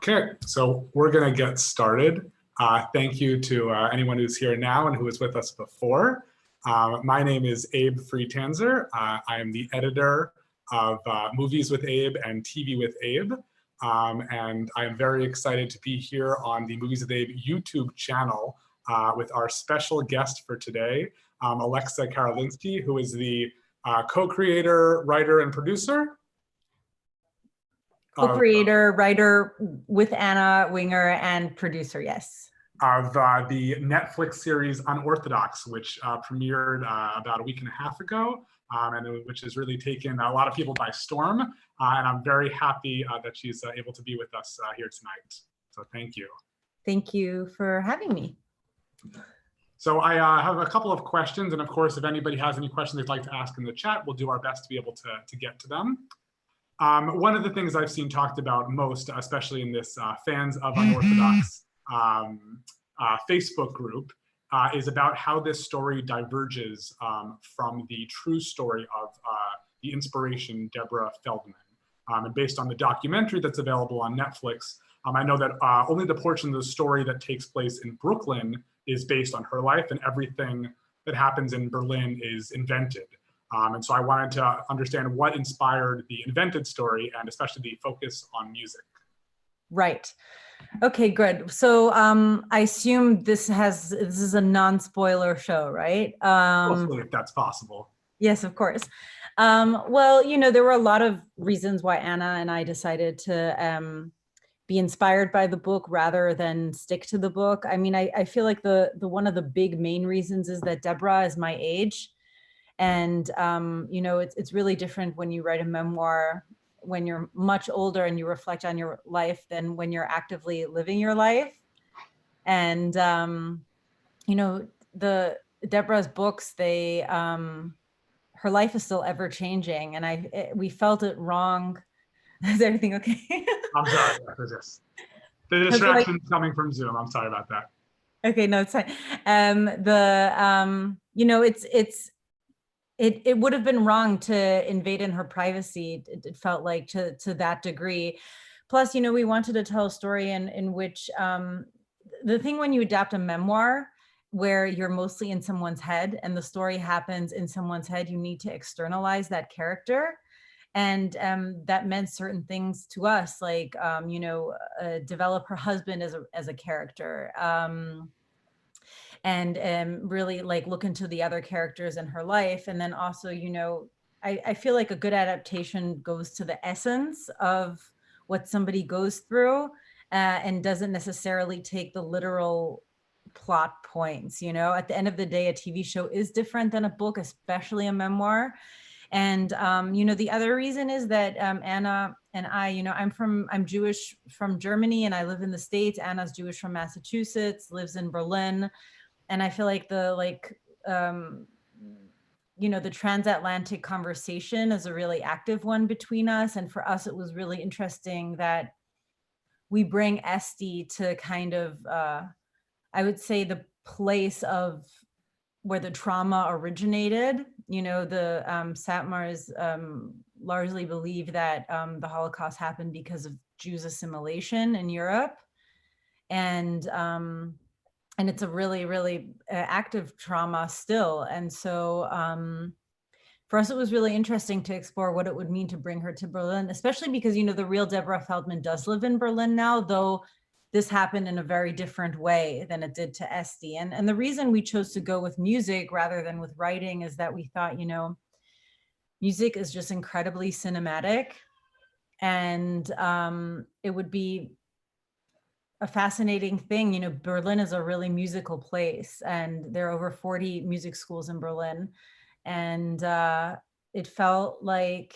Okay, so we're going to get started. Thank you to anyone who's here now and who was with us before. My name is Abe Freetanzer. I am the editor of Movies with Abe and TV with Abe. And I am very excited to be here on the Movies with Abe YouTube channel with our special guest for today, Alexa Karolinski, who is the co-creator, writer, and producer. Co-creator, writer with Anna Winger, and producer, yes. Of the Netflix series Unorthodox, which premiered about a week and a half ago, and which has really taken a lot of people by storm. And I'm very happy that she's able to be with us here tonight. So thank you. Thank you for having me. So I have a couple of questions, and of course, if anybody has any questions they'd like to ask in the chat, we'll do our best to be able to get to them. One of the things I've seen talked about most, especially in this Fans of Unorthodox Facebook group, is about how this story diverges from the true story of the inspiration Deborah Feldman. And based on the documentary that's available on Netflix, I know that only the portion of the story that takes place in Brooklyn is based on her life, and everything that happens in Berlin is invented. And so I wanted to understand what inspired the invented story, and especially the focus on music. Right. Okay, good. So I assume this is a non-spoiler show, right? Hopefully, if that's possible. Yes, of course. Well, you know, there were a lot of reasons why Anna and I decided to be inspired by the book rather than stick to the book. I mean, I feel like the one of the big main reasons is that Deborah is my age. And, you know, it's really different when you write a memoir when you're much older and you reflect on your life than when you're actively living your life. And, you know, Deborah's books, her life is still ever changing. And we felt it wrong. Is everything okay? I'm sorry. The distraction's coming from Zoom. I'm sorry about that. Okay, no, it's fine. You know, it would have been wrong to invade in her privacy. It felt like to that degree. Plus, you know, we wanted to tell a story in which the thing when you adapt a memoir where you're mostly in someone's head and the story happens in someone's head, you need to externalize that character. And that meant certain things to us, like, you know, develop her husband as a character. And really like look into the other characters in her life. And then also, you know, I feel like a good adaptation goes to the essence of what somebody goes through and doesn't necessarily take the literal plot points. You know, at the end of the day, a TV show is different than a book, especially a memoir. And, you know, the other reason is that Anna and I, you know, I'm Jewish from Germany and I live in the States. Anna's Jewish from Massachusetts, lives in Berlin. And I feel like you know, the transatlantic conversation is a really active one between us. And for us, it was really interesting that we bring Esti to kind of, I would say, the place of where the trauma originated. You know, the Satmars largely believe that the Holocaust happened because of Jews' assimilation in Europe. And it's a really, really active trauma still. And so for us, it was really interesting to explore what it would mean to bring her to Berlin, especially because, you know, the real Deborah Feldman does live in Berlin now, though this happened in a very different way than it did to Esti. And the reason we chose to go with music rather than with writing is that we thought, you know, music is just incredibly cinematic. And it would be a fascinating thing. You know, Berlin is a really musical place and there are over 40 music schools in Berlin. And it felt like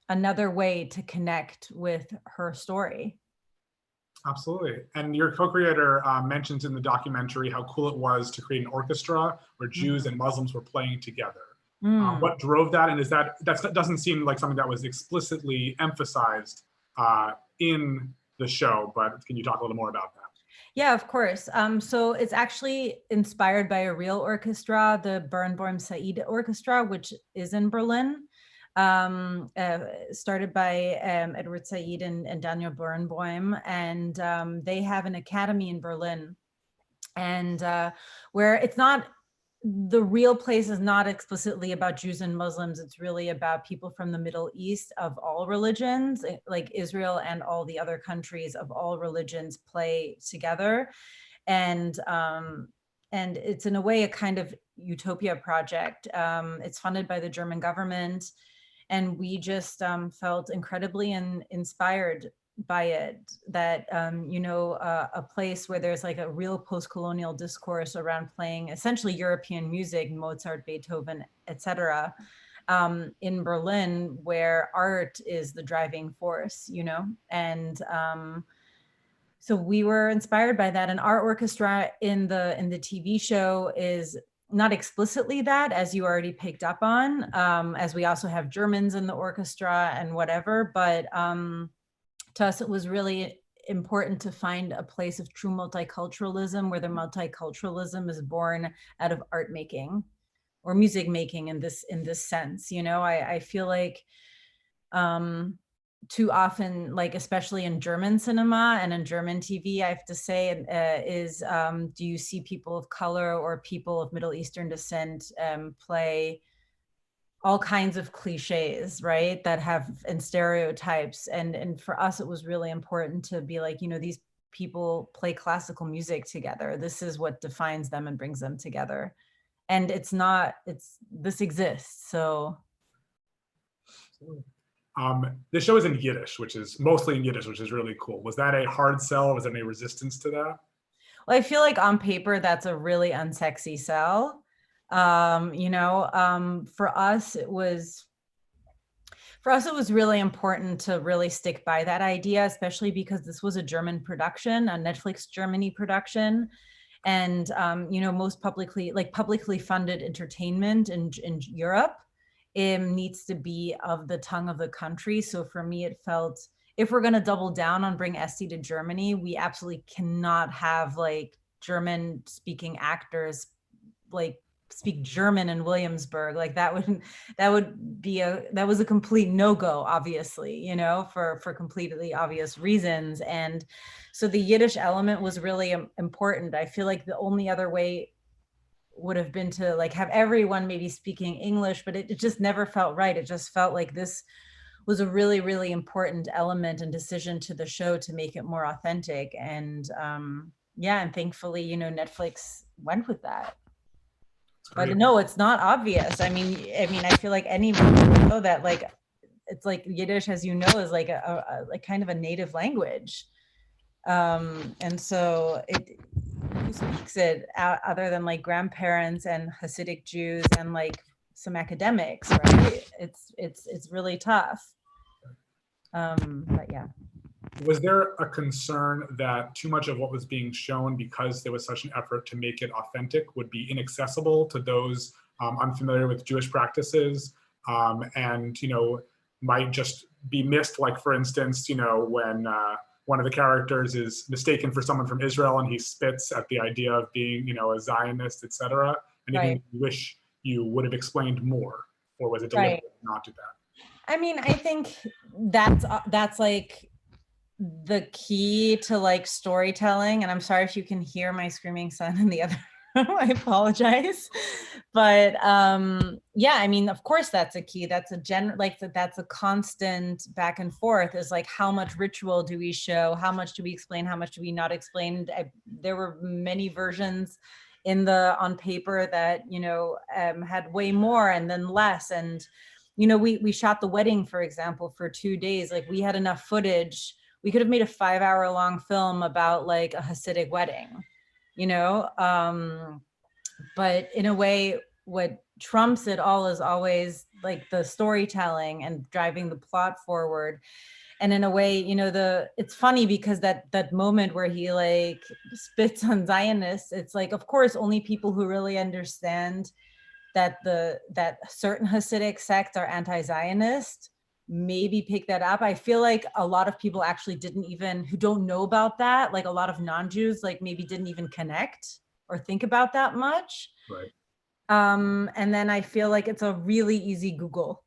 another way to connect with her story. Absolutely. And your co-creator mentions in the documentary how cool it was to create an orchestra where Jews and Muslims were playing together. What drove that? And is that doesn't seem like something that was explicitly emphasized in the show, but can you talk a little more about that? Yeah, of course. So it's actually inspired by a real orchestra, the Birnbaum Said Orchestra, which is in Berlin. started by Edward Said and Daniel Birnbaum, and they have an academy in Berlin, and where it's not, the real place is not explicitly about Jews and Muslims. It's really about people from the Middle East of all religions, like Israel and all the other countries of all religions play together. And it's in a way a kind of utopia project. It's funded by the German government. And we just felt incredibly inspired by it, that, a place where there's like a real post-colonial discourse around playing essentially European music, Mozart, Beethoven, etc., in Berlin, where art is the driving force, and so we were inspired by that. And our orchestra in the TV show is not explicitly that, as you already picked up on, as we also have Germans in the orchestra and whatever, but to us, it was really important to find a place of true multiculturalism, where the multiculturalism is born out of art making or music making in this sense. I feel like too often, like especially in German cinema and in German TV, I have to say, do you see people of color or people of Middle Eastern descent play all kinds of cliches, right, that have, and stereotypes, and for us it was really important to be like, these people play classical music together. This is what defines them and brings them together, and this exists. So the show is in Yiddish, which is mostly in Yiddish, which is really cool. Was that a hard sell? Was there any resistance to that? Well, I feel like on paper that's a really unsexy sell. For us it was really important to really stick by that idea, especially because this was a German production, a Netflix Germany production. And, most publicly funded entertainment in Europe needs to be of the tongue of the country. So for me, it felt, if we're going to double down on bring Esti to Germany, we absolutely cannot have like German speaking actors like speak German in Williamsburg. Like that was a complete no-go, obviously, for completely obvious reasons. And so the Yiddish element was really important. I feel like the only other way would have been to like have everyone maybe speaking English, but it just never felt right. It just felt like this was a really, really important element and decision to the show to make it more authentic. And and thankfully, Netflix went with that. But no, it's not obvious. I mean, I feel like anyone would know that, like, it's like Yiddish, as you know, is like a like kind of a native language. And so who speaks it other than like grandparents and Hasidic Jews and like some academics, right? It's really tough. But yeah. Was there a concern that too much of what was being shown, because there was such an effort to make it authentic, would be inaccessible to those unfamiliar with Jewish practices, and might just be missed? Like, for instance, when one of the characters is mistaken for someone from Israel and he spits at the idea of being, a Zionist, etc. Anything Right. you wish you would have explained more, or was it deliberate not to that? I mean, I think that's like the key to like storytelling. And I'm sorry if you can hear my screaming son in the other room. I apologize. But yeah, I mean, of course that's a key. That's that's a constant back and forth, is like, how much ritual do we show? How much do we explain? How much do we not explain? There were many versions on paper that, had way more and then less. And, we shot the wedding, for example, for 2 days. Like, we had enough footage. We could have made a 5-hour-long film about like a Hasidic wedding, but in a way, what trumps it all is always like the storytelling and driving the plot forward. And in a way, it's funny because that moment where he like spits on Zionists, it's like, of course, only people who really understand that certain Hasidic sects are anti-Zionist maybe pick that up. I feel like a lot of people actually who don't know about that, like a lot of non-Jews, like maybe didn't even connect or think about that much. Right. And then I feel like it's a really easy Google,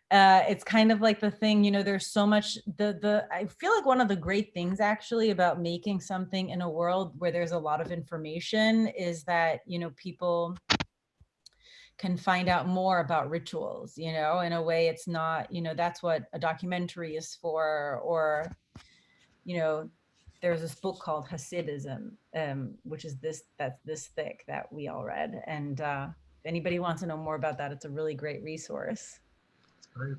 It's kind of like the thing, you know, there's so much, I feel like one of the great things actually about making something in a world where there's a lot of information is that, you know, people can find out more about rituals, you know, in a way it's not, you know, that's what a documentary is for, or, you know, there's this book called Hasidism, which is that's this thick that we all read. And if anybody wants to know more about that, it's a really great resource. That's great.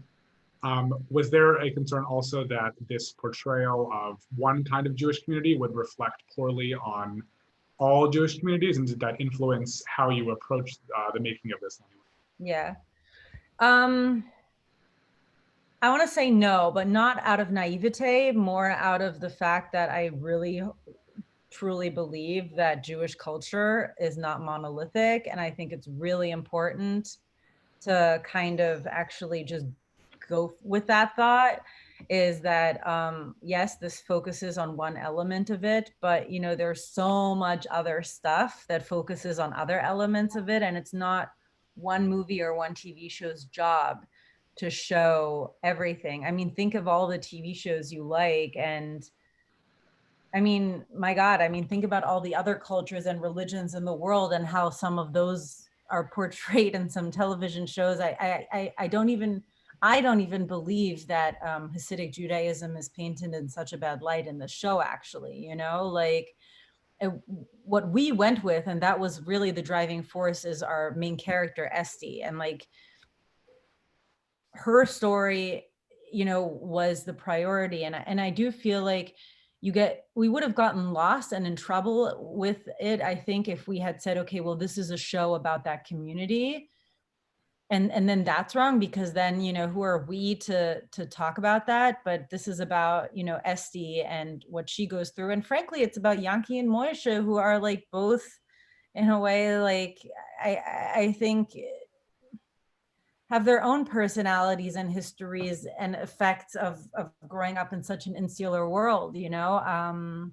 Was there a concern also that this portrayal of one kind of Jewish community would reflect poorly on all Jewish communities, and did that influence how you approached the making of this? Yeah. Um, I want to say no, but not out of naivete, more out of the fact that I really truly believe that Jewish culture is not monolithic. And I think it's really important to kind of actually just go with that thought, is that yes, this focuses on one element of it, but you know, there's so much other stuff that focuses on other elements of it, and it's not one movie or one TV show's job to show everything. I mean, think of all the TV shows you like, and I mean, my God, I mean, think about all the other cultures and religions in the world and how some of those are portrayed in some television shows. I don't even believe that Hasidic Judaism is painted in such a bad light in the show, actually, you know, like what we went with, and that was really the driving force, is our main character, Esty. And like her story, you know, was the priority. And I do feel like we would have gotten lost and in trouble with it, I think, if we had said, okay, well, this is a show about that community. And then that's wrong, because then, you know, who are we to talk about that? But this is about, you know, Esty and what she goes through. And frankly, it's about Yanki and Moishe, who are like both in a way, like, I think have their own personalities and histories and effects of growing up in such an insular world, you know?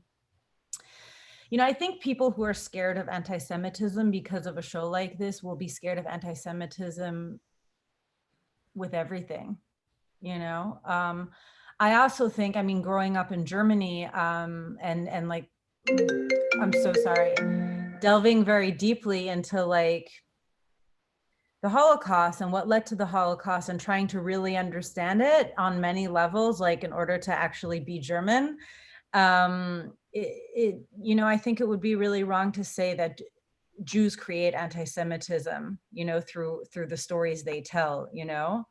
You know, I think people who are scared of anti-Semitism because of a show like this will be scared of anti-Semitism with everything, you know? I also think, I mean, growing up in Germany, and like, I'm so sorry, delving very deeply into like the Holocaust and what led to the Holocaust, and trying to really understand it on many levels, like in order to actually be German. You know, I think it would be really wrong to say that Jews create anti-Semitism, you know, through the stories they tell, you know.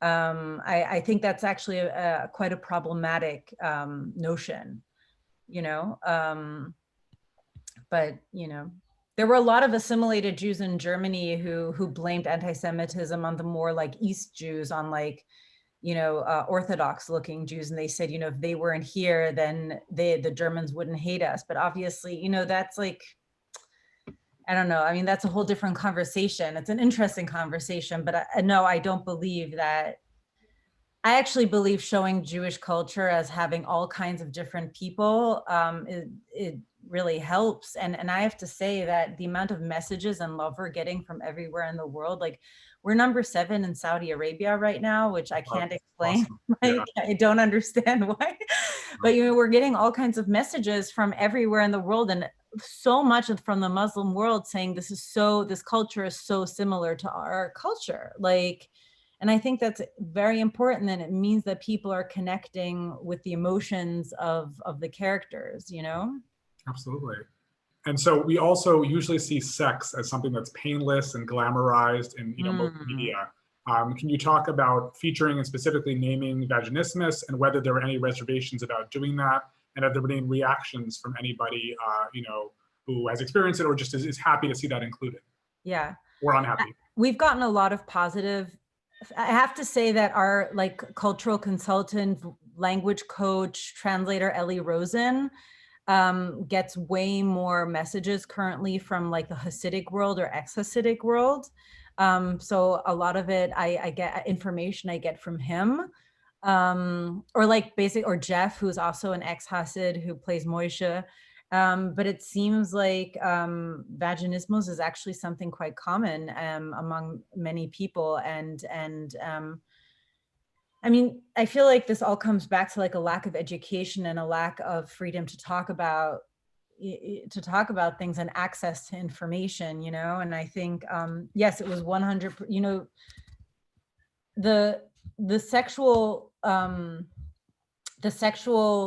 I think that's actually quite a problematic notion, you know. But you know, there were a lot of assimilated Jews in Germany who blamed anti-Semitism on the more like East Jews, on like, you know, Orthodox looking Jews. And they said, you know, if they weren't here, then the Germans wouldn't hate us. But obviously, you know, that's like, I don't know. I mean, that's a whole different conversation. It's an interesting conversation, but no, I don't believe that. I actually believe showing Jewish culture as having all kinds of different people, it really helps. And I have to say that the amount of messages and love we're getting from everywhere in the world, like we're number 7 in Saudi Arabia right now, which I can't explain. Awesome. Like, Yeah. I don't understand why, but you know, we're getting all kinds of messages from everywhere in the world, and so much from the Muslim world saying this culture is so similar to our culture. Like, and I think that's very important, and it means that people are connecting with the emotions of the characters, you know? Absolutely. And so we also usually see sex as something that's painless and glamorized in, you know, most media. Can you talk about featuring and specifically naming vaginismus, and whether there were any reservations about doing that, and have there been any reactions from anybody, you know, who has experienced it or just is happy to see that included? Yeah. Or unhappy? We've gotten a lot of positive. I have to say that our like cultural consultant, language coach, translator Ellie Rosen gets way more messages currently from like the Hasidic world or ex-Hasidic world. So a lot of it, I get information I get from him, or like or Jeff, who's also an ex-Hasid who plays Moishe. But it seems like vaginismos is actually something quite common among many people, and I mean, I feel like this all comes back to like a lack of education and a lack of freedom to talk about things and access to information, you know. And I think yes, it was 100, you know, the sexual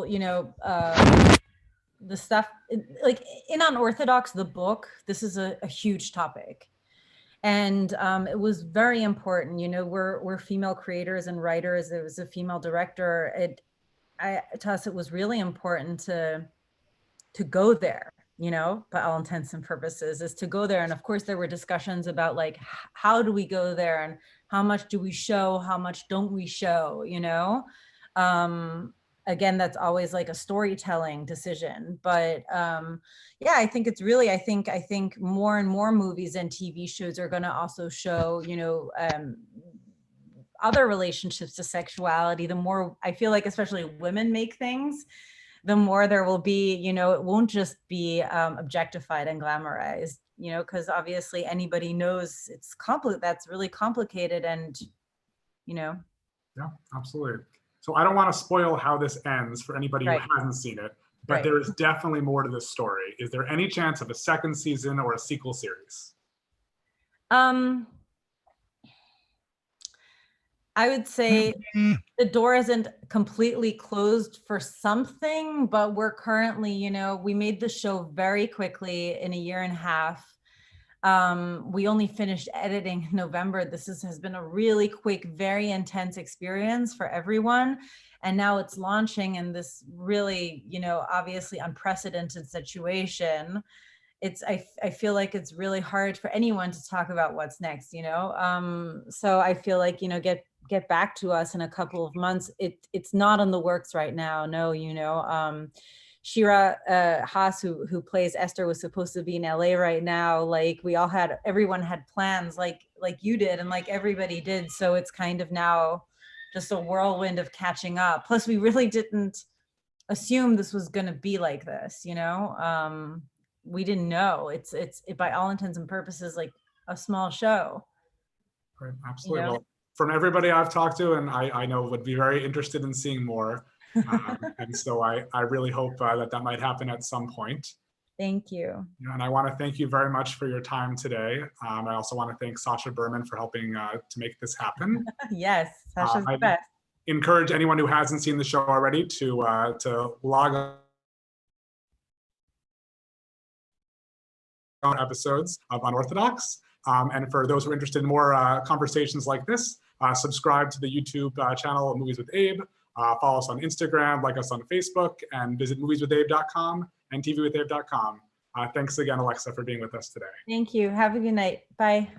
you know, the stuff like in Unorthodox, the book, this is a huge topic. And it was very important, you know, we're female creators and writers. There was a female director. To us, it was really important to go there, you know, by all intents and purposes, is to go there. And of course, there were discussions about like, how do we go there, and how much do we show, how much don't we show, you know? Again, that's always like a storytelling decision. But yeah, I think it's really, I think more and more movies and TV shows are going to also show, you know, other relationships to sexuality. The more, I feel like, especially women make things, the more there will be, you know, it won't just be objectified and glamorized, you know, because obviously anybody knows it's that's really complicated, and, you know. Yeah, absolutely. So I don't want to spoil how this ends for anybody Right. who hasn't seen it, but Right. there is definitely more to this story. Is there any chance of a second season or a sequel series? I would say the door isn't completely closed for something, but we're currently, you know, we made the show very quickly in a year and a half. We only finished editing in November. This has been a really quick, very intense experience for everyone. And now it's launching in this really, you know, obviously unprecedented situation. I feel like it's really hard for anyone to talk about what's next, you know? So I feel like, you know, get back to us in a couple of months. It's not in the works right now. No, you know, Shira Haas, who plays Esther, was supposed to be in LA right now. Like everyone had plans like you did, and like everybody did. So it's kind of now just a whirlwind of catching up. Plus we really didn't assume this was going to be like this, you know? We didn't know. It's by all intents and purposes like a small show. Right, absolutely. You know? Well, from everybody I've talked to, and I know would be very interested in seeing more. And so I really hope that might happen at some point. Thank you. And I want to thank you very much for your time today. I also want to thank Sasha Berman for helping to make this happen. Yes, Sasha's the I best. encourage anyone who hasn't seen the show already to log on episodes of Unorthodox. And for those who are interested in more conversations like this, subscribe to the YouTube channel Movies with Abe. Follow us on Instagram, like us on Facebook, and visit movieswithabe.com and tvwithabe.com. Thanks again, Alexa, for being with us today. Thank you. Have a good night. Bye.